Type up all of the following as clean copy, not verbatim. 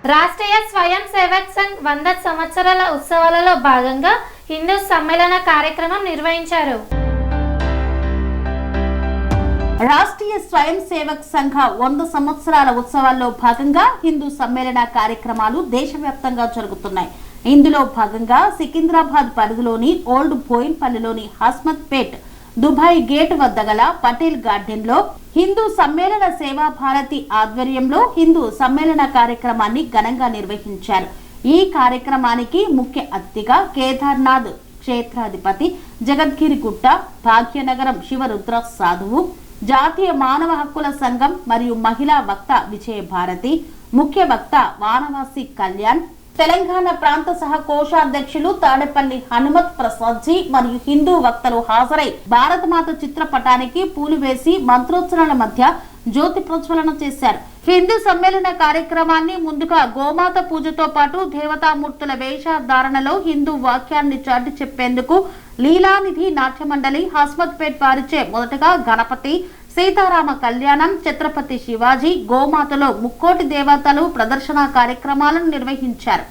రాష్ట్రీయ స్వయం సేవక్ సంఘ్ 100 సంవత్సరాల ఉత్సవాలలో భాగంగా హిందూ సమ్మేళన కార్యక్రమం నిర్వహించారు. రాష్ట్రీయ స్వయం సేవక్ సంఘ 100 సంవత్సరాల ఉత్సవాల్లో భాగంగా హిందూ సమ్మేళన కార్యక్రమాలు దేశవ్యాప్తంగా జరుగుతున్నాయి. ఇందులో భాగంగా సికింద్రాబాద్ పరిధిలోని ఓల్డ్ బోయిన్పల్లిలోని హస్మత్ పేట్ దుబాయ్ గేట్ వద్ద గల పటేల్ గార్డెన్ లో హిందూ సమ్మేళన సేవా భారతి ఆధ్వర్యంలో హిందూ సమ్మేళన కార్యక్రమాన్ని ఘనంగా నిర్వహించారు. ఈ కార్యక్రమానికి ముఖ్య అతిథిగా కేదార్నాథ్ క్షేత్రాధిపతి జగద్గిరిగుట్ట, భాగ్యనగరం శివరుద్ర సాధువు, జాతీయ మానవ హక్కుల సంఘం మరియు మహిళా వక్త విజయభారతి, ముఖ్య వక్త వానవాసి కళ్యాణ్, తెలంగాణ ప్రాంత సహ కోశాధ్యక్షులు తాడేపల్లి హనుమత్ ప్రసాద్ జీ మరియు హిందూ వక్తలు హాజరై భారతమాత చిత్రపటానికి పూలు వేసి మంత్రోచ్చరణల మధ్య జ్యోతి ప్రజ్వలన చేశారు. హిందూ సమ్మేళన కార్యక్రమాన్ని ముందుగా గోమాత పూజతో పాటు దేవతామూర్తుల వేషధారణలో హిందూ వాక్యాన్ని చాటి చెప్పేందుకు లీలానిధి నాట్య మండలి హస్మత్ పేట్ వారిచే మొదటగా గణపతి, సీతారామ కళ్యాణం, ఛత్రపతి శివాజీ, గోమాతలో ముక్కోటి దేవతలు ప్రదర్శన కార్యక్రమాలను నిర్వహించారు.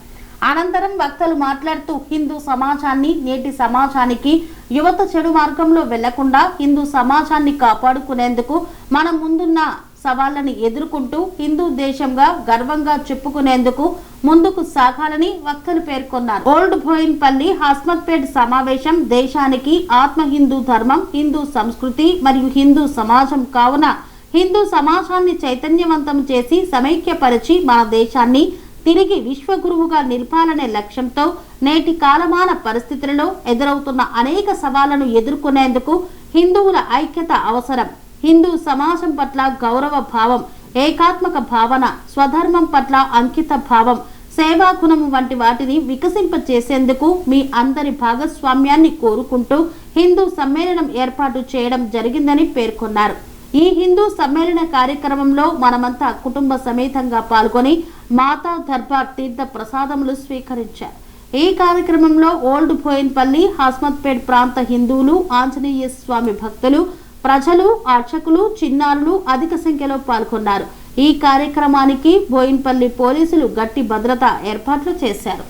అనంతరం వక్తలు మాట్లాడుతూ హిందూ సమాజాన్ని, నేటి సమాజానికి యువత చెడు మార్గంలో వెళ్లకుండా హిందూ సమాజాన్ని కాపాడుకునేందుకు మనం ముందున్న సవాళ్లను ఎదుర్కొంటూ హిందూ దేశంగా గర్వంగా చెప్పుకునేందుకు ముందుకు సాగాలని వక్తలు పేర్కొన్నారు. ఓల్డ్ బోయిన్పల్లి హస్మత్ పేట్ సమావేశం దేశానికి ఆత్మ హిందూ ధర్మం, హిందూ సంస్కృతి మరియు హిందూ సమాజం కావున హిందూ సమాజాన్ని చైతన్యవంతం చేసి సమైక్యపరిచి మన దేశాన్ని తిరిగి విశ్వగురువుగా నిలపాలనే లక్ష్యంతో నేటి కాలమాన పరిస్థితులలో ఎదురవుతున్న అనేక సవాళ్లను ఎదుర్కొనేందుకు హిందువుల ఐక్యత అవసరం. హిందూ సమాజం పట్ల గౌరవ భావం, ఏకాత్మక భావన, స్వధర్మం పట్ల అంకిత భావం, సేవా గుణం వంటి వాటిని వికసింపచేసేందుకు మీ అందరి భాగస్వామ్యాన్ని కోరుకుంటూ హిందూ సమ్మేళనం ఏర్పాటు చేయడం జరిగిందని పేర్కొన్నారు. ఈ హిందూ సమ్మేళన కార్యక్రమంలో మనమంతా కుటుంబ సమేతంగా పాల్గొని మాతా దర్బార్ తీర్థ ప్రసాదములు స్వీకరించారు. ఈ కార్యక్రమంలో ఓల్డ్ బోయిన్పల్లి హస్మత్ పేట్ ప్రాంత హిందువులు, ఆంజనేయ స్వామి భక్తులు, ప్రజలు, అర్చకులు, చిన్నారులు అధిక సంఖ్యలో పాల్గొన్నారు. ఈ కార్యక్రమానికి బోయిన్పల్లి పోలీసులు గట్టి భద్రతా ఏర్పాట్లు చేశారు.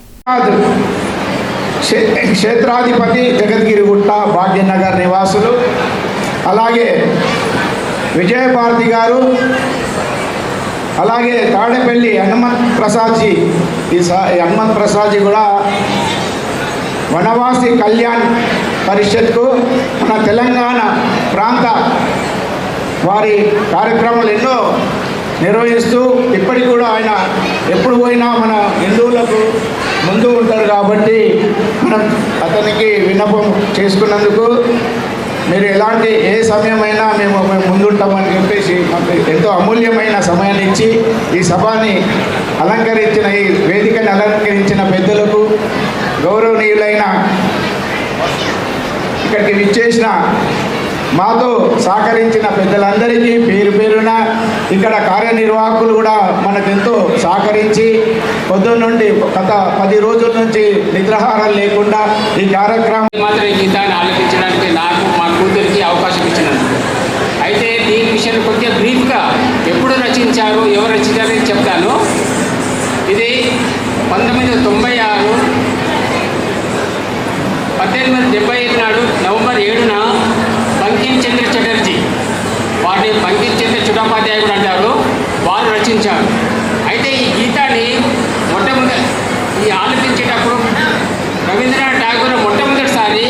క్షేత్రాధిపతి జగద్గిరిగుట్ట, భాగ్యనగర్ నివాసులు, అలాగే విజయభారతి గారు, అలాగే తాడేపల్లి హనుమత్ ప్రసాద్ జీ, ఈ హనుమత్ ప్రసాద్ జీ కూడా వనవాసి కళ్యాణ్ పరిషత్కు మన తెలంగాణ ప్రాంత వారి కార్యక్రమాలు ఎన్నో నిర్వహిస్తూ ఇప్పటికి కూడా ఆయన ఎప్పుడు పోయినా మన హిందువులకు ముందు ఉంటారు. కాబట్టి మనం అతనికి విన్నపం చేసుకున్నందుకు మీరు ఎలాంటి ఏ సమయమైనా మేము ముందుంటామని చెప్పేసి మాకు ఎంతో అమూల్యమైన సమయాన్ని ఇచ్చి ఈ సభని అలంకరించిన, ఈ వేదికని అలంకరించిన పెద్దలకు, గౌరవనీయులైన ఇక్కడికి విచ్చేసిన మాతో సహకరించిన పెద్దలందరికీ పేరు పేరున, ఇక్కడ కార్యనిర్వాహకులు కూడా మనకెంతో సహకరించి పొద్దున్న నుండి గత 10 రోజుల నుంచి నిద్రాహారం లేకుండా ఈ కార్యక్రమం మాత్రం గీతాన్ని ఆలోచించడానికి నాకు మా కూతురికి అవకాశం ఇచ్చినందుకు. అయితే దీని విషయాన్ని కొద్దిగా బ్రీఫ్గా ఎప్పుడు రచించారు, ఎవరు రచించారని చెప్తాను. ఇది 1996 1875 నాడు నవంబర్ 7న బంకిం చంద్ర చటర్జీ, వారిని బంకిం చంద్ర చటోపాధ్యాయ కూడా అంటారు, వారు రచించారు. అయితే ఈ గీతాన్ని ఈ ఆలోచించేటప్పుడు రవీంద్రనాథ్ ఠాగూర్ మొట్టమొదటిసారి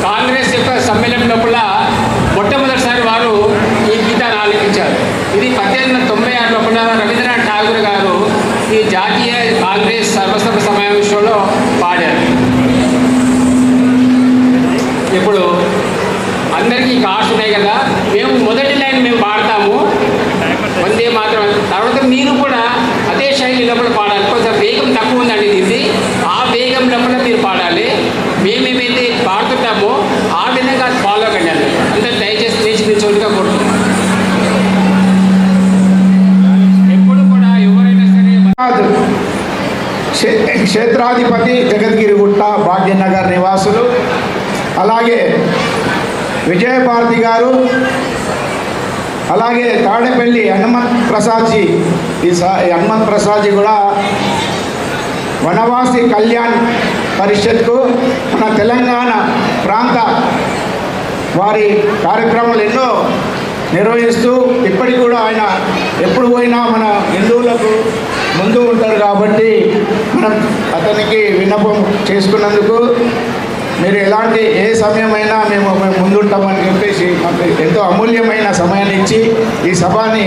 కాంగ్రెస్ యొక్క సమ్మేళనం లోపల మొట్టమొదటిసారి వారు ఈ గీతాన్ని ఆలోచించారు. ఇది 1896 లోపల రవీంద్రనాథ్ ఠాగూర్ గారు ఈ జాతీయ కాంగ్రెస్ సర్వసభ సమావేశంలో పాడారు. ఇప్పుడు అందరికీ కార్డ్స్ ఉన్నాయి కదా, మేము మొదటి లైన్ మేము పాడతాము వందే మాత్రం, తర్వాత మీరు కూడా అదే శైలి లోపల పాడాలి. కొంచెం వేగం తక్కువ ఉందండి ఇది, ఆ వేగం లోపల మీరు పాడాలి. మేమేమైతే పాడుతుంటామో ఆ విధంగా ఫాలో కండి. అందరూ దయచేసి లేచి నిల్చోలుగా కోరుతున్నాం. ఎప్పుడు కూడా ఎవరైనా సరే క్షేత్రాధిపతి జగద్గిరిగుట్ట, భాగ్యనగర్ నివాసులు, అలాగే విజయభారతి గారు, అలాగే తాడేపల్లి హనుమంత్ ప్రసాద్జీ ఈ హనుమంత్ ప్రసాద్జీ కూడా వనవాసి కళ్యాణ్ పరిషత్కు మన తెలంగాణ ప్రాంత వారి కార్యక్రమాలు ఎన్నో నిర్వహిస్తూ ఇప్పటికి కూడా ఆయన ఎప్పుడు పోయినా మన హిందువులకు ముందు ఉంటారు కాబట్టి మనం అతనికి విన్నపం చేసుకున్నందుకు మీరు ఎలాంటి ఏ సమయమైనా మేము ముందుంటామని చెప్పేసి మాకు ఎంతో అమూల్యమైన సమయాన్ని ఇచ్చి ఈ సభని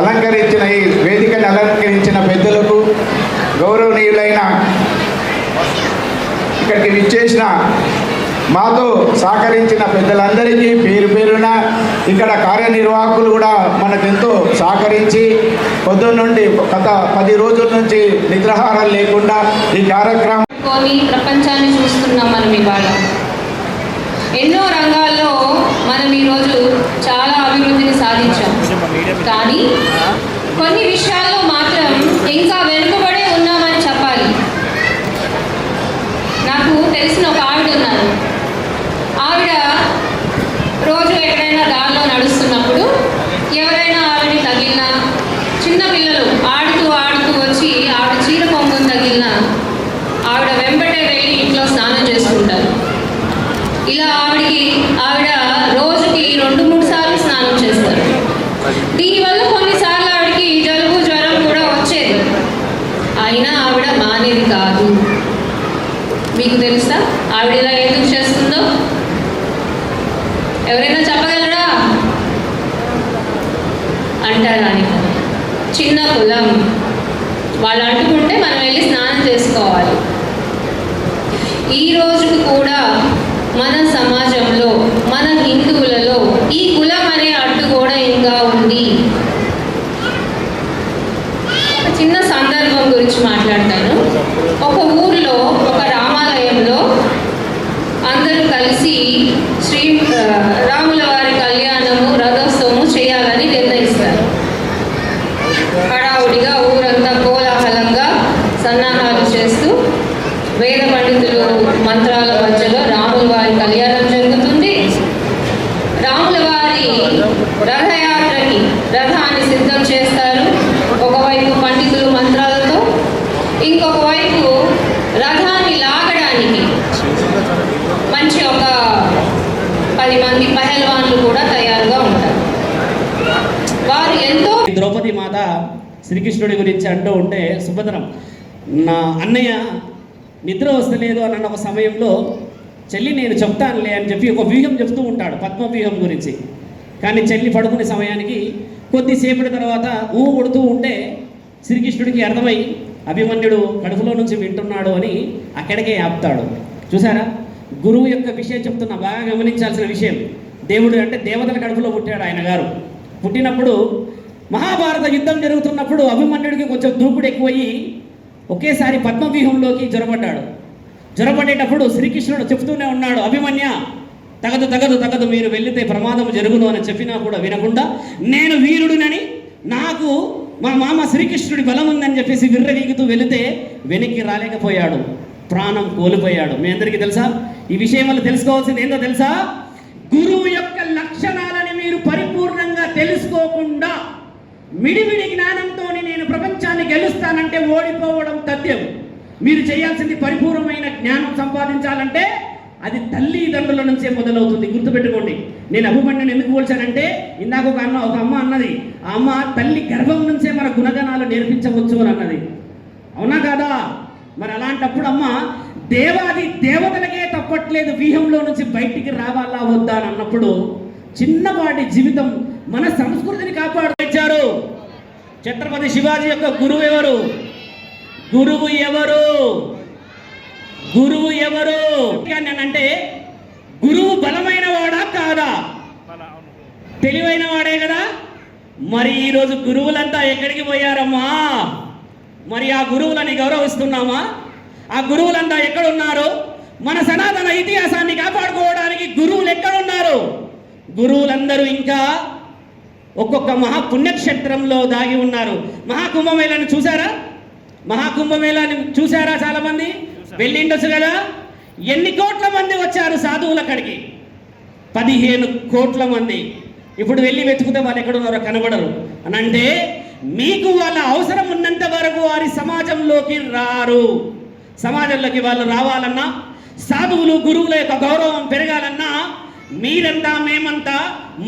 అలంకరించిన ఈ వేదికని అలంకరించిన పెద్దలకు గౌరవనీయులైన ఇక్కడికి విచ్చేసిన మాతో సహకరించిన పెద్దలందరికీ పేరు పేరున ఇక్కడ కార్యనిర్వాహకులు కూడా మనకెంతో సహకరించి పొద్దున్న నుండి గత 10 రోజుల నుంచి నిద్రాహారాలు లేకుండా ఈ కార్యక్రమం ప్రపంచాన్ని చూస్తున్నాం. మనం ఇవాళ ఎన్నో రంగాల్లో మనం ఈరోజు చాలా అభివృద్ధిని సాధించాం. కానీ కొన్ని విషయాల్లో మాత్రం ఇంకా వెనుకబడే ఉన్నామని చెప్పాలి. నాకు తెలిసిన ఒక ఆవిడ ఉన్నారు. ఆవిడ రోజు ఎక్కడైనా దారిలో నడుస్తున్నప్పుడు ఎవరైనా ఆవిడని తగిలినా, చిన్న పిల్లలు ఆడుతూ వచ్చి ఆవిడ చీర కొంగుని తగిలినా ఆవిడ వెంబడే వెళ్ళి ఇంట్లో స్నానం చేసుకుంటారు. ఇలా ఆవిడ రోజుకి 2-3 సార్లు స్నానం చేస్తారు. దీనివల్ల కొన్నిసార్లు ఆవిడకి జలుబు జ్వరం కూడా వచ్చేది. అయినా ఆవిడ మానేది కాదు. మీకు తెలుసా ఆవిడ ఇలా ఎందుకు చేస్తుందో? ఎవరైనా చెప్పగలరా? అంటారా? చిన్న కులం వాళ్ళు అంటుకుంటే మనం వెళ్ళి స్నానం చేసుకోవాలి. ఈ రోజుకు కూడా మన సమాజంలో, మన హిందువులలో ఈ కులం అనే అడ్డు కూడా ఇంకా ఉంది. ఒక చిన్న సందర్భం గురించి మాట్లాడతాను. ఒక ఊర్లో ఒక రామాలయంలో అందరూ కలిసి రాముల వారి కళ్యాణము, రథోత్సవము చేయాలని నిర్ణయిస్తారు. హడావుడిగా ఊరంతా కోలాహలంగా సన్నాహాలు చేస్తూ వేద పండితులు మంత్రాల మధ్యలో రాముల వారి కళ్యాణం జరుగుతుంది. రాముల వారి రథయాత్రకి రథాన్ని సిద్ధం చేస్తారు. ఒకవైపు పండితులు మంత్రాలతో, ఇంకొక వైపు రథాన్ని లాగడానికి మంచి ఒక 10 మంది పహల్వాన్లు కూడా తయారుగా ఉంటారు. వారు ఎంతో ద్రౌపది మాత శ్రీకృష్ణుడి గురించి అంటూ ఉంటే, సుభద్రం నా అన్నయ్య నిద్ర వస్తలేదు అని అన్న ఒక సమయంలో చెల్లి నేను చెప్తానులే అని చెప్పి ఒక వ్యూహం చెప్తూ ఉంటాడు, పద్మ వ్యూహం గురించి. కానీ చెల్లి పడుకునే సమయానికి కొద్దిసేపటి తర్వాత కొడుతూ ఉంటే శ్రీకృష్ణుడికి అర్థమై అభిమన్యుడు కడుపులో నుంచి వింటున్నాడు అని అక్కడికే ఆపుతాడు. చూసారా, గురువు యొక్క విషయం చెప్తున్నా, బాగా గమనించాల్సిన విషయం. దేవుడు అంటే దేవతల కడుపులో పుట్టాడు ఆయన గారు. పుట్టినప్పుడు మహాభారత యుద్ధం జరుగుతున్నప్పుడు అభిమన్యుడికి కొంచెం దూకుడు ఎక్కువయ్యి ఒకేసారి పద్మవ్యూహంలోకి జొరబడ్డాడు. జొరబడేటప్పుడు శ్రీకృష్ణుడు చెప్తూనే ఉన్నాడు, అభిమన్య తగదు మీరు వెళితే ప్రమాదం జరుగును అని చెప్పినా కూడా వినకుండా, నేను వీరుడునని, నాకు మా మామ శ్రీకృష్ణుడి బలం ఉందని చెప్పేసి విర్రవీగుతూ వెళితే వెనక్కి రాలేకపోయాడు, ప్రాణం కోల్పోయాడు. మీ అందరికీ తెలుసా? ఈ విషయం వల్ల తెలుసుకోవాల్సింది ఏంటో తెలుసా? గురువు యొక్క లక్షణాలని మీరు పరిపూర్ణంగా తెలుసుకోకుండా మిడిమిడి జ్ఞానంతో నేను ప్రపంచాన్ని గెలుస్తానంటే ఓడిపోవడం తథ్యం. మీరు చేయాల్సింది పరిపూర్ణమైన జ్ఞానం సంపాదించాలంటే అది తల్లిదండ్రుల నుంచే మొదలవుతుంది. గుర్తుపెట్టుకోండి. నేను అభిమన్యుని ఎందుకు పోల్చానంటే, ఇందాక ఒక అమ్మ అన్నది, ఆ అమ్మ తల్లి గర్భం నుంచే మన గుణగణాలు నేర్పించవచ్చు అని అన్నది. అవునా కాదా? మరి అలాంటప్పుడు అమ్మ దేవాది దేవతలకే తప్పట్లేదు వ్యూహంలో నుంచి బయటికి రావాలా వద్దా అని అన్నప్పుడు చిన్నపాటి జీవితం మన సంస్కృతిని కాపాడుకొచ్చారు. ఛత్రపతి శివాజీ యొక్క గురువు ఎవరు? గురువు ఎవరు అంటే గురువు బలమైన వాడా కాదా? తెలివైన వాడే కదా. మరి ఈరోజు గురువులంతా ఎక్కడికి పోయారమ్మా? మరి ఆ గురువులని గౌరవిస్తున్నామా? ఆ గురువులంతా ఎక్కడున్నారు? మన సనాతన ఇతిహాసాన్ని కాపాడుకోవడానికి గురువులు ఎక్కడున్నారు? గురువులందరూ ఇంకా ఒక్కొక్క మహాపుణ్యక్షేత్రంలో దాగి ఉన్నారు. మహాకుంభమేళాన్ని చూసారా? మహాకుంభమేళాన్ని చూసారా? చాలా మంది వెళ్ళిండొచ్చు కదా. ఎన్ని కోట్ల మంది వచ్చారు సాధువులు అక్కడికి? 15 కోట్ల మంది. ఇప్పుడు వెళ్ళి వెతుకుతే వాళ్ళు ఎక్కడున్నారో కనబడరు అని అంటే మీకు వాళ్ళ అవసరం ఉన్నంత వరకు వారి సమాజంలోకి రారు. సమాజంలోకి వాళ్ళు రావాలన్నా, సాధువులు గురువుల యొక్క గౌరవం పెరగాలన్నా మీరంతా, మేమంతా,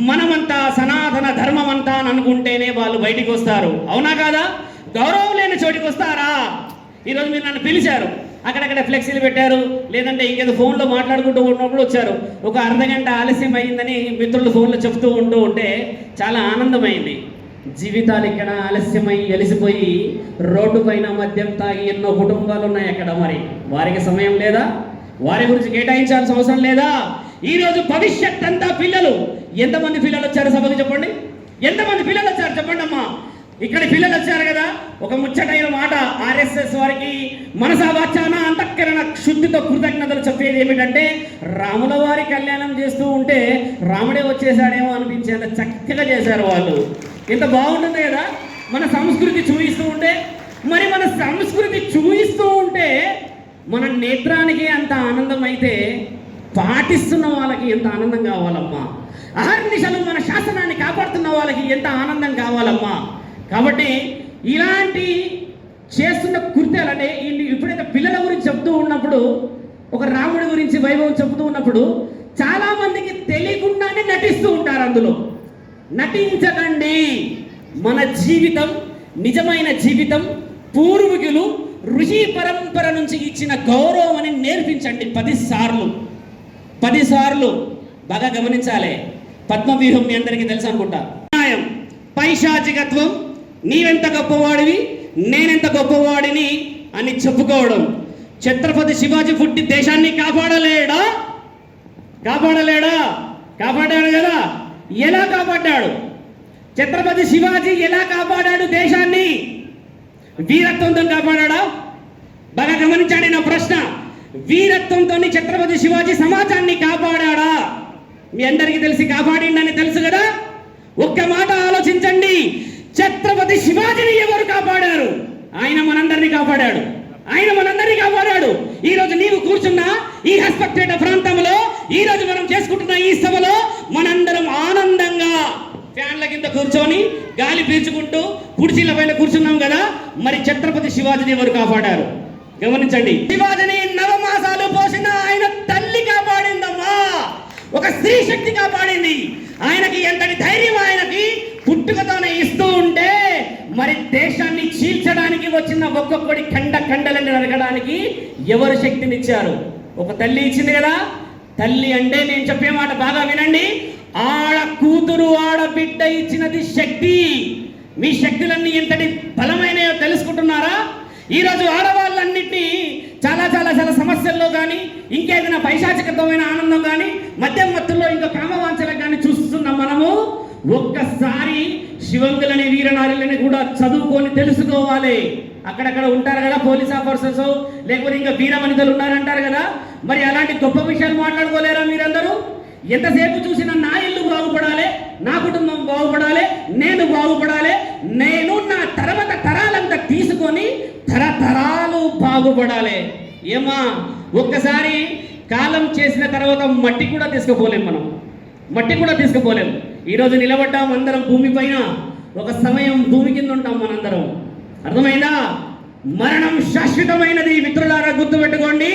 మనమంతా, సనాతన ధర్మం అంతా అని అనుకుంటేనే వాళ్ళు బయటికి వస్తారు. అవునా కాదా? గౌరవం లేని చోటికి వస్తారా? ఈరోజు మీరు నన్ను పిలిచారు, అక్కడక్కడ ఫ్లెక్సీలు పెట్టారు, లేదంటే ఇంకేదో ఫోన్లో మాట్లాడుకుంటూ ఉన్నప్పుడు వచ్చారు. ఒక అర్ధగంట ఆలస్యం అయిందని మిత్రులు ఫోన్లో చెప్తూ ఉంటే చాలా ఆనందమైంది. జీవితాలు ఇక్కడ ఆలస్యమై ఎలిసిపోయి రోడ్డు పైన మద్యం తాగి ఎన్నో కుటుంబాలు ఉన్నాయి అక్కడ. మరి వారికి సమయం లేదా? వారి గురించి కేటాయించాల్సిన అవసరం లేదా? ఈరోజు భవిష్యత్ అంతా పిల్లలు. ఎంతమంది పిల్లలు వచ్చారు సభకు చెప్పండి? ఎంతమంది పిల్లలు వచ్చారు చెప్పండి అమ్మా. ఇక్కడ పిల్లలు వచ్చారు కదా. ఒక ముచ్చటైన మాట, ఆర్ఎస్ఎస్ వారికి మనసా వాచాన అంతఃకరణ శుద్ధితో కృతజ్ఞతలు చెప్పేది ఏమిటంటే, రాముల వారి కళ్యాణం చేస్తూ ఉంటే రాముడే వచ్చేసాడేమో అనిపించేంత చక్కగా చేశారు వాళ్ళు. ఎంత బాగుంటుంది కదా మన సంస్కృతి చూపిస్తూ ఉంటే. మరి మన సంస్కృతి చూపిస్తూ ఉంటే మన నేత్రానికి అంత ఆనందం అయితే పాటిస్తున్న వాళ్ళకి ఎంత ఆనందం కావాలమ్మా. అహర్నిశలు మన శాసనాన్ని కాపాడుతున్న వాళ్ళకి ఎంత ఆనందం కావాలమ్మా. కాబట్టి ఇలాంటి చేస్తున్న కృత్యాలు అంటే ఎప్పుడైతే పిల్లల గురించి చెప్తూ ఉన్నప్పుడు, ఒక రాముడి గురించి వైభవం చెప్తూ ఉన్నప్పుడు చాలామందికి తెలియకుండానే నటిస్తూ ఉంటారు. అందులో నటించకండి. మన జీవితం, నిజమైన జీవితం పూర్వీకులు ఋషి పరంపర నుంచి ఇచ్చిన గౌరవం అని నేర్పించండి 10 సార్లు. బాగా గమనించాలి. పద్మవ్యూహం మీ అందరికీ తెలుసు అనుకుంటా. న్యాయం, పైశాచికత్వం, నీవెంత గొప్పవాడివి, నేనెంత గొప్పవాడిని అని చెప్పుకోవడం. ఛత్రపతి శివాజీ పుట్టి దేశాన్ని కాపాడలేడా? కాపాడాడు కదా. ఎలా కాపాడాడు? ఛత్రపతి శివాజీ ఎలా కాపాడాడు దేశాన్ని? వీరత్వంతో కాపాడా? బాగా గమనించండి నా ప్రశ్న. వీరత్వంతో ఛత్రపతి శివాజీ సమాజాన్ని కాపాడా? మీ అందరికీ తెలిసి కాపాడిండని తెలుసు కదా. ఒక్క మాట ఆలోచించండి. ఛత్రపతి శివాజీని ఎవరు కాపాడారు? ఆయన మనందరినీ కాపాడాడు. ఈ రోజు నీవు కూర్చున్న ఈ హస్పక్టేట ప్రాంతంలో, ఈ రోజు మనం చేసుకుంటున్న ఈ సభలో మనందరం ఆనందంగా ఫ్యాన్ల కింద కూర్చొని గాలి పీల్చుకుంటూ కుర్చీల పైన కూర్చున్నాం కదా. మరి ఛత్రపతి శివాజీని ఎవరు కాపాడారు? గమనించండి. శివాజీని 9 మాసాలు పోసిన ఆయన తల్లి కాపాడిందమ్మా. ఒక స్త్రీ శక్తి కాపాడింది. ఆయనకి ఎంతటి ధైర్యం ఆయనకి పుట్టుకతోనే ఇస్తూ ఉంటే, మరి దేశాన్ని చీల్చడానికి వచ్చిన ఒక్కొక్కడి కండలని నరకడానికి ఎవరు శక్తినిచ్చారు? ఒక తల్లి ఇచ్చింది కదా. తల్లి అంటే నేను చెప్పే మాట బాగా వినండి. ఆడ కూతురు, ఆడబిడ్డ ఇచ్చినది శక్తి. మీ శక్తులన్నీ ఎంతటి బలమైనయో తెలుసుకుంటున్నారా? ఈరోజు ఆడవాళ్ళన్నింటినీ చాలా సమస్యల్లో కానీ, ఇంకేదైనా పైశాచికత్వమైన ఆనందం కానీ, మద్యం మత్తుల్లో ఇంకా కామవాంఛలకు కానీ చూస్తున్నాం మనము. ఒక్కసారి శివంగులని, వీరనారులని కూడా చదువుకొని తెలుసుకోవాలి. అక్కడక్కడ ఉంటారు కదా పోలీస్ ఆఫీసర్స్, లేకపోతే ఇంకా వీరవనితలు ఉన్నారంటారు కదా. మరి అలాంటి గొప్ప విషయాలు మాట్లాడుకోలేరా మీరందరూ? ఎంతసేపు చూసినా నా ఇల్లు బాగుపడాలి, నా కుటుంబం బాగుపడాలి, నేను బాగుపడాలి, నేను నా తర్వాత తరాలంతా తీసుకొని తరతరాలు బాగుపడాలి. ఏమా, ఒక్కసారి కాలం చేసిన తర్వాత మట్టి కూడా తీసుకుపోలేం. ఈరోజు నిలబడ్డాం అందరం భూమి పైన, ఒక సమయం భూమి కింద ఉంటాం మనందరం. అర్థమైందా? మరణం శాశ్వతమైనది. మిత్రులారా గుర్తుపెట్టుకోండి.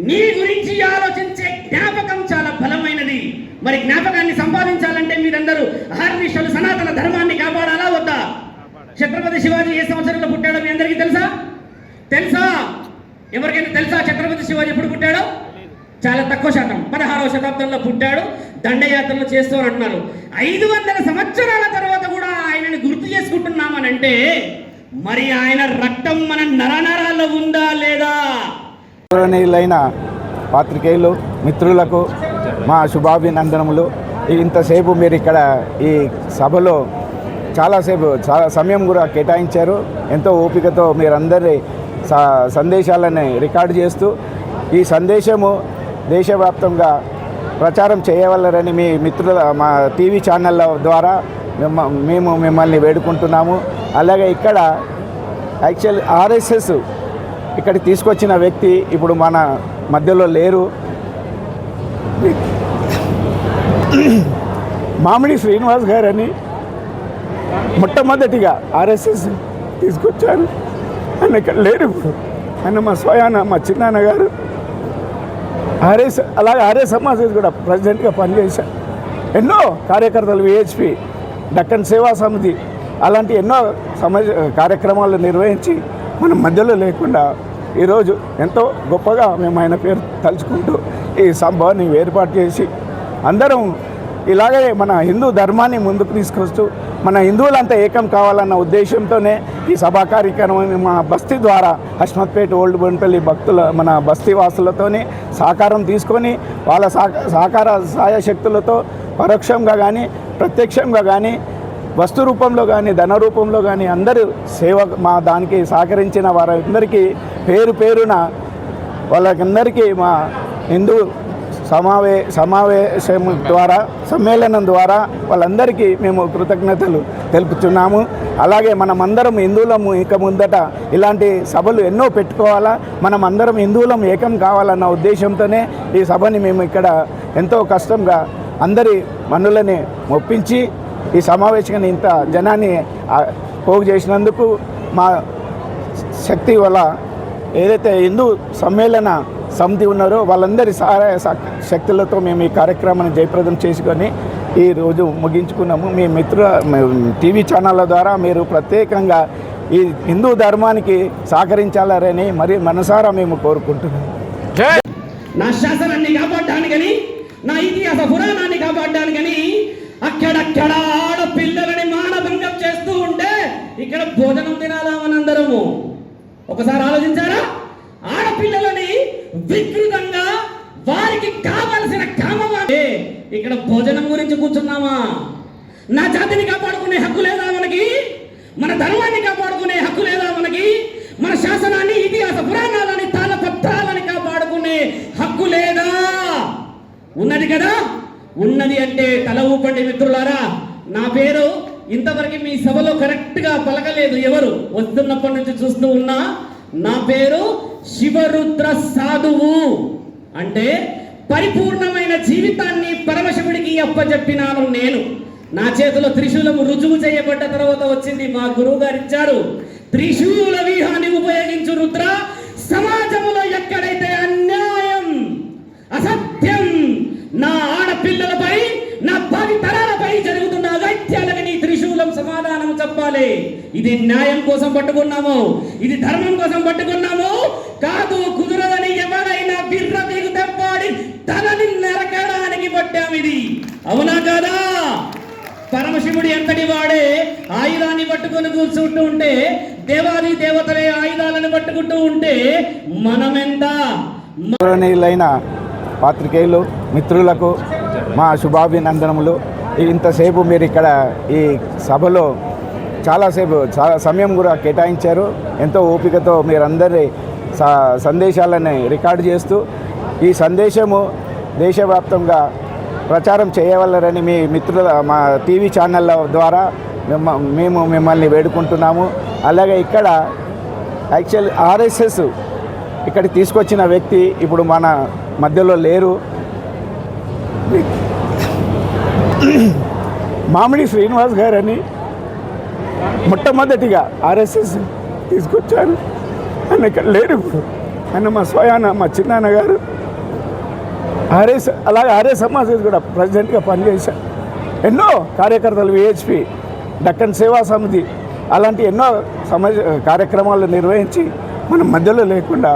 నీ గురించి ఆలోచించే జ్ఞాపకం చాలా బలమైనది. మరి జ్ఞాపకాన్ని సంపాదించాలంటే మీరందరూ అహర్నిశలు సనాతన ధర్మాన్ని కాపాడాలా వద్దా? ఛత్రపతి శివాజీ ఏ సంవత్సరంలో పుట్టాడో మీ అందరికీ తెలుసా? ఎవరికైనా తెలుసా ఛత్రపతి శివాజీ ఎప్పుడు పుట్టాడో? చాలా తక్కువ శాతం. 16వ శతాబ్దంలో పుట్టాడు. దండయాత్రలు చేస్తూ అంటున్నారు. 500 సంవత్సరాల తర్వాత కూడా ఆయనని గుర్తు చేసుకుంటున్నామనంటే మరి ఆయన రక్తం మన నరనరాల్లో ఉందా లేదా? గౌరవనీయులైన పాత్రికేయులు మిత్రులకు మా శుభాభినందనములు. ఇంతసేపు మీరు ఇక్కడ ఈ సభలో చాలా సమయం కూడా కేటాయించారు. ఎంతో ఓపికతో మీరందరి సందేశాలని రికార్డు చేస్తూ ఈ సందేశము దేశవ్యాప్తంగా ప్రచారం చేయవలరని మీ మిత్రుల మా టీవీ ఛానళ్ళ ద్వారా మేము మిమ్మల్ని వేడుకుంటున్నాము. అలాగే ఇక్కడ యాక్చువల్ ఆర్ఎస్ఎస్ ఇక్కడికి తీసుకొచ్చిన వ్యక్తి ఇప్పుడు మన మధ్యలో లేరు. మామిడి శ్రీనివాస్ గారని మొట్టమొదటిగా ఆర్ఎస్ఎస్ తీసుకొచ్చారు. ఆయన ఇక్కడ లేరు ఇప్పుడు. ఆయన మా స్వయాన మా చిన్నాన్న గారు అలాగే ఆర్య సమాజం కూడా ప్రెసిడెంట్గా పనిచేశారు. ఎన్నో కార్యకర్తలు విహెచ్పి, దక్కన్ సేవా సమితి అలాంటి ఎన్నో కార్యక్రమాలు నిర్వహించి మన మధ్యలో లేకుండా ఈరోజు ఎంతో గొప్పగా మేము ఆయన పేరు తలుచుకుంటూ ఈ సంభవాన్ని ఏర్పాటు చేసి అందరం ఇలాగే మన హిందూ ధర్మాన్ని ముందుకు తీసుకొస్తూ మన హిందువులంతా ఏకం కావాలన్న ఉద్దేశంతోనే ఈ సభా కార్యక్రమాన్ని మా బస్తీ ద్వారా హస్మత్పేట ఓల్డ్ బోన్పల్లి భక్తుల మన బస్తీ వాసులతోనే సహకారం తీసుకొని వాళ్ళ సహకార సాయశక్తులతో పరోక్షంగా కానీ ప్రత్యక్షంగా కానీ వస్తు రూపంలో కానీ ధన రూపంలో కానీ అందరూ సేవ మా దానికి సహకరించిన వారందరికీ పేరు పేరున వాళ్ళకందరికీ మా హిందూ సమావేశం ద్వారా సమ్మేళనం ద్వారా వాళ్ళందరికీ మేము కృతజ్ఞతలు తెలుపుతున్నాము. అలాగే మనమందరం హిందువులము ఇక ముందట ఇలాంటి సభలు ఎన్నో పెట్టుకోవాలా, మనం అందరం హిందువులం ఏకం కావాలన్న ఉద్దేశంతోనే ఈ సభని మేము ఇక్కడ ఎంతో కష్టంగా అందరి మనులని ఒప్పించి ఈ సమావేశాన్ని ఇంత జనాన్ని పోగు చేసినందుకు మా శక్తి వల్ల ఏదైతే హిందూ సమ్మేళన సమితి ఉన్నారో వాళ్ళందరి సహాయ శక్తులతో మేము ఈ కార్యక్రమాన్ని జయప్రదం చేసుకొని ఈరోజు ముగించుకున్నాము. మీ మిత్రుల టీవీ ఛానళ్ళ ద్వారా మీరు ప్రత్యేకంగా ఈ హిందూ ధర్మానికి సహకరించాలని మరి మనసారా మేము కోరుకుంటున్నాము. నా శాసనాన్ని కాపాడడానికని, నా ఇతిహాస పురాణాన్ని కాపాడడానికని అక్కడక్కడ ఆడపిల్లలని మానభంగం చేస్తూ ఉంటే ఇక్కడ భోజనం తినాలా మనందరము? ఒకసారి ఆలోచించారా? ఆడపిల్లలని వికృతంగా వారికి కావలసిన కామవాడే ఇక్కడ భోజనం గురించి కూర్చున్నామా? నా జాతిని కాపాడుకునే హక్కు లేదా మనకి? మన ధర్మాన్ని కాపాడుకునే హక్కు లేదా మనకి? మన శాసనాన్ని, ఇతిహాస పురాణాలని, తాళపత్రాలని కాపాడుకునే హక్కు లేదా? ఉన్నది కదా. ఉన్నది అంటే తల ఊపండి మిత్రులారా. నా పేరు ఇంతవరకు మీ సభలో కరెక్ట్గా పలకలేదు ఎవరు. వస్తున్నప్పటి నుంచి చూస్తూ ఉన్నా. నా పేరు శివరుద్ర సాధువు. అంటే పరిపూర్ణమైన జీవితాన్ని పరమశివుడికి అప్పచెప్పినాను నేను. నా చేతిలో త్రిశూలము రుజువు చేయబడ్డ తర్వాత వచ్చింది మా గురువు గారు ఇచ్చారు. త్రిశూల వ్యూహాన్ని ఉపయోగించు రుద్ర. సమాజంలో ఎక్కడైతే అన్యాయం, అసత్యం, నా ఆడపిల్లలపై, నా భావి తరాలపై జరుగుతున్న అగత్యాలకి నీ త్రిశూలం సమాధానం చెప్పాలి. ఇది న్యాయం కోసం పట్టుకున్నాము, ఇది ధర్మం కోసం పట్టుకున్నాము కాదు. కుదరదని ఎవరైనా బిర్ర మీకు తెప్పాడి తనని నరకడానికి పట్టాము. ఇది అవునా కాదా? పరమశివుడు ఎంతటి వాడే ఆయుధాన్ని పట్టుకొని కూర్చుంటూ ఉంటే, దేవాది దేవతలే ఆయుధాలను పట్టుకుంటూ ఉంటే మనమెంత? పాత్రికేయులు మిత్రులకు మా శుభాభినందనములు. ఇంతసేపు మీరు ఇక్కడ ఈ సభలో చాలా సమయం కూడా కేటాయించారు. ఎంతో ఓపికతో మీరందరి సందేశాలని రికార్డు చేస్తూ ఈ సందేశము దేశవ్యాప్తంగా ప్రచారం చేయవలరని మీ మిత్రుల మా టీవీ ఛానళ్ళ ద్వారా మేము మిమ్మల్ని వేడుకుంటున్నాము. అలాగే ఇక్కడ యాక్చువల్ ఆర్ఎస్ఎస్ ఇక్కడికి తీసుకొచ్చిన వ్యక్తి ఇప్పుడు మన మధ్యలో లేరు. మామిడి శ్రీనివాస్ గారని మొట్టమొదటిగా ఆర్ఎస్ఎస్ తీసుకొచ్చారు. ఆయన ఇక్కడ లేరు ఇప్పుడు. ఆయన మా స్వయాన మా చిన్నాన్న గారు అలాగే ఆర్య సమాజం కూడా ప్రెసిడెంట్గా పనిచేశారు. ఎన్నో కార్యకర్తలు విహెచ్పి, దక్కన్ సేవా సమితి అలాంటి ఎన్నో కార్యక్రమాలు నిర్వహించి మన మధ్యలో లేకుండా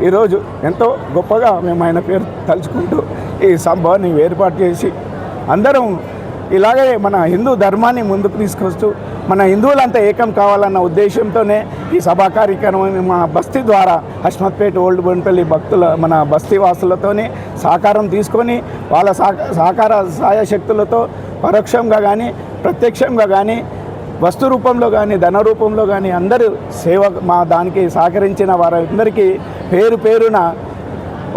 ఈరోజు ఎంతో గొప్పగా మేము ఆయన పేరు తలుచుకుంటూ ఈ సంభవాన్ని ఏర్పాటు చేసి అందరం ఇలాగే మన హిందూ ధర్మాన్ని ముందుకు తీసుకొస్తూ మన హిందువులంతా ఏకం కావాలన్న ఉద్దేశంతోనే ఈ సభా కార్యక్రమాన్ని మా బస్తీ ద్వారా హస్మత్పేట ఓల్డ్ బోన్పల్లి భక్తుల మన బస్తీ వాసులతోనే సహకారం తీసుకొని వాళ్ళ సహకార సాయశక్తులతో పరోక్షంగా కానీ ప్రత్యక్షంగా కానీ వస్తు రూపంలో కానీ ధన రూపంలో కానీ అందరూ సేవ మా దానికి సహకరించిన వారందరికీ పేరు పేరున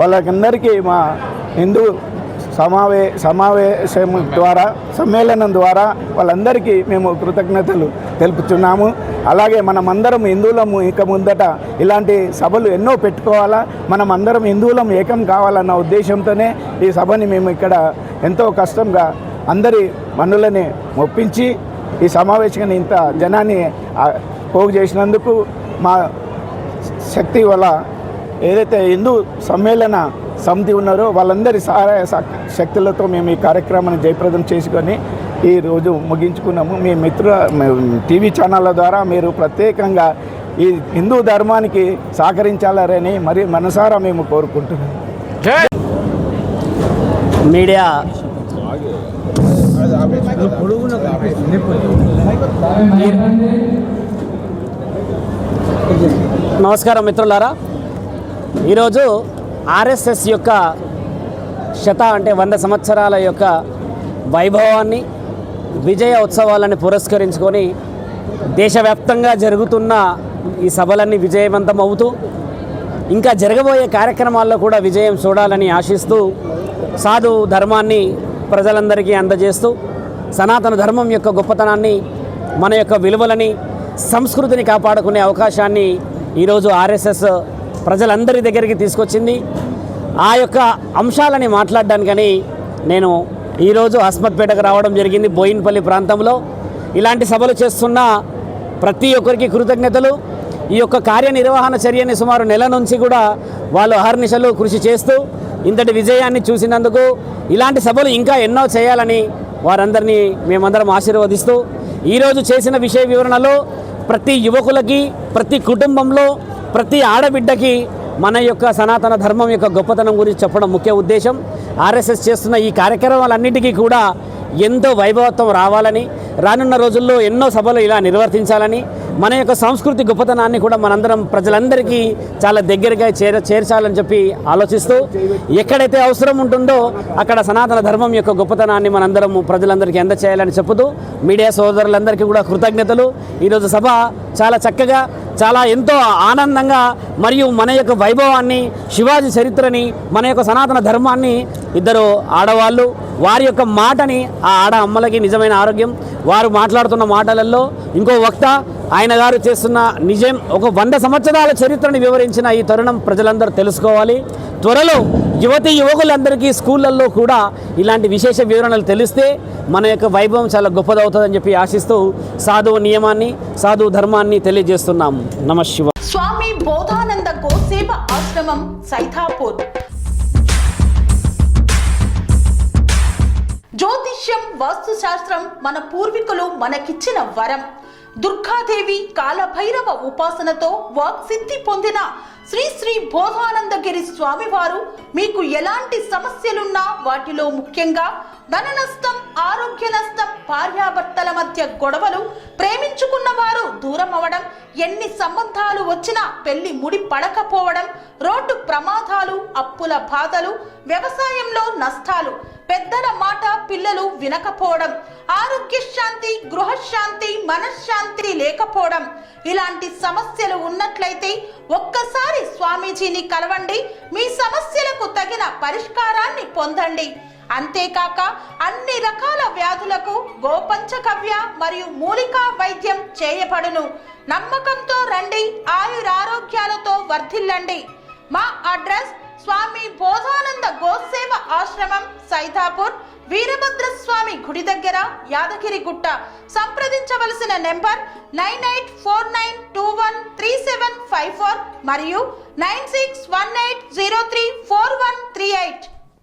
వాళ్ళకందరికీ మా హిందూ సమావేశం ద్వారా సమ్మేళనం ద్వారా వాళ్ళందరికీ మేము కృతజ్ఞతలు తెలుపుతున్నాము. అలాగే మనమందరం హిందువులము ఇక ముందట ఇలాంటి సభలు ఎన్నో పెట్టుకోవాలా, మనం అందరం హిందువులం ఏకం కావాలన్న ఉద్దేశంతోనే ఈ సభని మేము ఇక్కడ ఎంతో కష్టంగా అందరి మనులని ఒప్పించి ఈ సమావేశాన్ని ఇంత జనాన్ని పోగు చేసినందుకు మా శక్తి వల్ల ఏదైతే హిందూ సమ్మేళన సమితి ఉన్నారో వాళ్ళందరి సహాయ శక్తులతో మేము ఈ కార్యక్రమాన్ని జయప్రదం చేసుకొని ఈరోజు ముగించుకున్నాము. మీ టీవీ ఛానళ్ళ ద్వారా మీరు ప్రత్యేకంగా ఈ హిందూ ధర్మానికి సహకరించాలని మరి మనసారా మేము కోరుకుంటున్నాము. మీడియా నమస్కారం మిత్రులారా, ఈరోజు ఆర్ఎస్ఎస్ యొక్క 100 సంవత్సరాల యొక్క వైభవాన్ని, విజయ ఉత్సవాలను పురస్కరించుకొని దేశవ్యాప్తంగా జరుగుతున్న ఈ సభలన్నీ విజయవంతం అవుతూ ఇంకా జరగబోయే కార్యక్రమాల్లో కూడా విజయం చూడాలని ఆశిస్తూ సాధు ధర్మాన్ని ప్రజలందరికీ అందజేస్తూ సనాతన ధర్మం యొక్క గొప్పతనాన్ని, మన యొక్క విలువలని, సంస్కృతిని కాపాడుకునే అవకాశాన్ని ఈరోజు ఆర్ఎస్ఎస్ ప్రజలందరి దగ్గరికి తీసుకొచ్చింది. ఆ యొక్క అంశాలని మాట్లాడడానికని నేను ఈరోజు హస్మత్పేటకు రావడం జరిగింది. బోయిన్పల్లి ప్రాంతంలో ఇలాంటి సభలు చేస్తున్న ప్రతి ఒక్కరికి కృతజ్ఞతలు. ఈ యొక్క కార్యనిర్వహణ చర్యని సుమారు నెల నుంచి కూడా వాళ్ళు అహర్నిశలు కృషి చేస్తూ ఇంతటి విజయాన్ని చూసినందుకు ఇలాంటి సభలు ఇంకా ఎన్నో చేయాలని వారందరినీ మేమందరం ఆశీర్వదిస్తూ ఈరోజు చేసిన విషయ వివరణలో ప్రతి యువకులకి, ప్రతి కుటుంబంలో, ప్రతి ఆడబిడ్డకి మన యొక్క సనాతన ధర్మం యొక్క గొప్పతనం గురించి చెప్పడం ముఖ్య ఉద్దేశం. ఆర్ఎస్ఎస్ చేస్తున్న ఈ కార్యక్రమాలన్నింటికీ కూడా ఎంతో వైభవత్వం రావాలని, రానున్న రోజుల్లో ఎన్నో సభలు ఇలా నిర్వర్తించాలని, మన యొక్క సంస్కృతి గొప్పతనాన్ని కూడా మనందరం ప్రజలందరికీ చాలా దగ్గరగా చేర్చాలని చెప్పి ఆలోచిస్తూ ఎక్కడైతే అవసరం ఉంటుందో అక్కడ సనాతన ధర్మం యొక్క గొప్పతనాన్ని మనందరం ప్రజలందరికీ అందచేయాలని చెప్పుతూ మీడియా సోదరులందరికీ కూడా కృతజ్ఞతలు. ఈరోజు సభ చాలా చక్కగా, చాలా ఎంతో ఆనందంగా మరియు మన యొక్క వైభవాన్ని, శివాజీ చరిత్రని, మన యొక్క సనాతన ధర్మాన్ని ఇద్దరు ఆడవాళ్ళు వారి యొక్క మాటని, ఆ ఆడ అమ్మలకి నిజమైన ఆరోగ్యం, వారు మాట్లాడుతున్న మాటలలో ఇంకో వక్త ఆయన గారు చేస్తున్న నిజం ఒక 100 సంవత్సరాల చరిత్రను వివరించిన ఈ తరుణం ప్రజలందరూ తెలుసుకోవాలి. త్వరలో యువతీ యువకులందరికీ స్కూళ్ళల్లో కూడా ఇలాంటి విశేష వివరణలు తెలిస్తే మన యొక్క వైభవం చాలా గొప్పదవుతుందని చెప్పి ఆశిస్తూ సాధువు నియమాన్ని, సాధువు ధర్మాన్ని తెలియజేస్తున్నాము. నమః శివాయ. స్వామి బోధానంద గోసేవ ఆశ్రమం సైథాపూర్. జ్యోతిష్యం, వాస్తుశాస్త్రం మన పూర్వీకులు మనకిచ్చిన వరం. దుర్గాదేవి, కాలభైరవ ఉపాసనతో వాక్సిద్ధి పొందిన శ్రీ శ్రీ బోధానందగిరి స్వామివారు మీకు ఎలాంటి సమస్యలున్నా, వాటిలో ముఖ్యంగా ధన నష్టం, ఆరోగ్య నష్టం, భార్యాభర్తల మధ్య గొడవలు, ప్రేమించుకున్న వారు దూరం అవడం, ఎన్ని సంబంధాలు వచ్చినా పెళ్లి ముడి పడకపోవడం, రోడ్డు ప్రమాదాలు, అప్పుల బాధలు, వ్యవసాయంలో నష్టాలు, పెద్దల మాట పిల్లలు వినకపోవడం, ఆరోగ్య శాంతి, గృహశాంతి, మనశ్శాంతి లేకపోవడం, ఇలాంటి సమస్యలు ఉన్నట్లయితే ఒక్కసారి స్వామీజీని కలవండి. మీ సమస్యలకు తగిన పరిష్కారాన్ని పొందండి. అంతేకాక అన్ని రకాల వ్యాధులకు గోపంచకవ్య మరియు మూలికా వైద్యం చేయబడును. నమ్మకంతో రండి, ఆయురారోగ్యాలతో వర్ధిల్లండి. మా అడ్రస్ స్వామి బోధానంద గోసేవ ఆశ్రమం, సైథాపూర్, వీరభద్రస్వామి గుడి దగ్గర, యాదగిరిగుట్ట. సంప్రదించవలసిన నెంబర్ 9849213754 మరియు 9618034138.